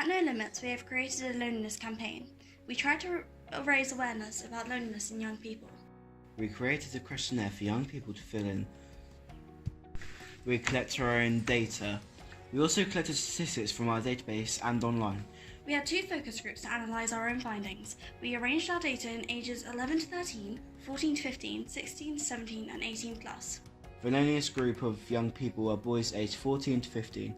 At No Limits, we have created a loneliness campaign. We try to raise awareness about loneliness in young people. We created a questionnaire for young people to fill in. We collect our own data. We also collected statistics from our database and online. We had 2 focus groups to analyse our own findings. We arranged our data in ages 11 to 13, 14 to 15, 16 to 17 and 18 plus. The loneliest group of young people are boys aged 14 to 15.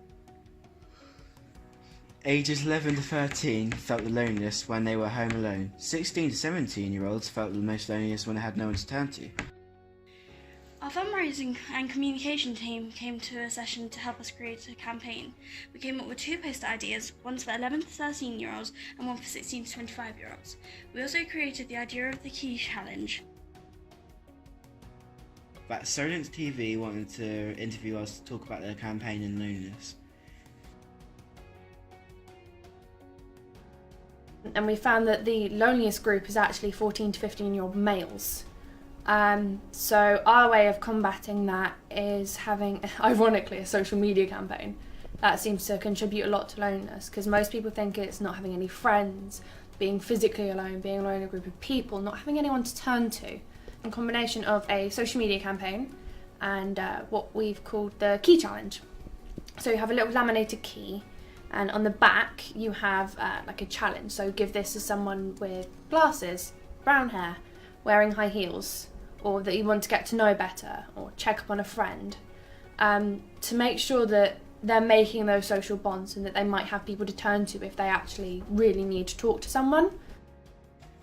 Ages 11 to 13 felt the loneliest when they were home alone. 16 to 17-year-olds felt the most loneliest when they had no one to turn to. Our fundraising and communication team came to a session to help us create a campaign. We came up with 2 poster ideas, one for 11 to 13-year-olds and one for 16 to 25-year-olds. We also created the idea of the key challenge. But Southampton TV wanted to interview us to talk about their campaign in loneliness. And we found that the loneliest group is actually 14 to 15-year-old males. So our way of combating that is having, ironically, a social media campaign. That seems to contribute a lot to loneliness, because most people think it's not having any friends, being physically alone, being alone in a group of people, not having anyone to turn to. A combination of a social media campaign and what we've called the key challenge. So you have a little laminated key, and on the back you have like a challenge. So give this to someone with glasses, brown hair, wearing high heels, or that you want to get to know better, or check up on a friend, to make sure that they're making those social bonds and that they might have people to turn to if they actually really need to talk to someone.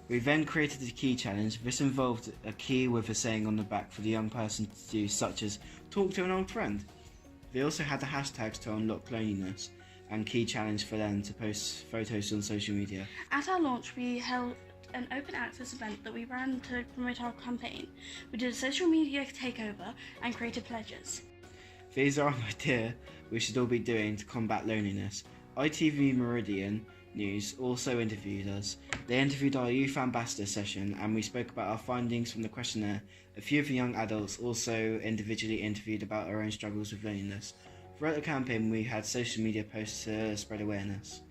We then created the key challenge. This involved a key with a saying on the back for the young person to do, such as talk to an old friend. They also had the hashtags to unlock loneliness and key challenge for them to post photos on social media. At our launch, we held an open access event that we ran to promote our campaign. We did a social media takeover and created pledges. These are our idea we should all be doing to combat loneliness. ITV Meridian News also interviewed us. They interviewed our youth ambassador session and we spoke about our findings from the questionnaire. A few of the young adults also individually interviewed about our own struggles with loneliness. Throughout the campaign we had social media posts to spread awareness.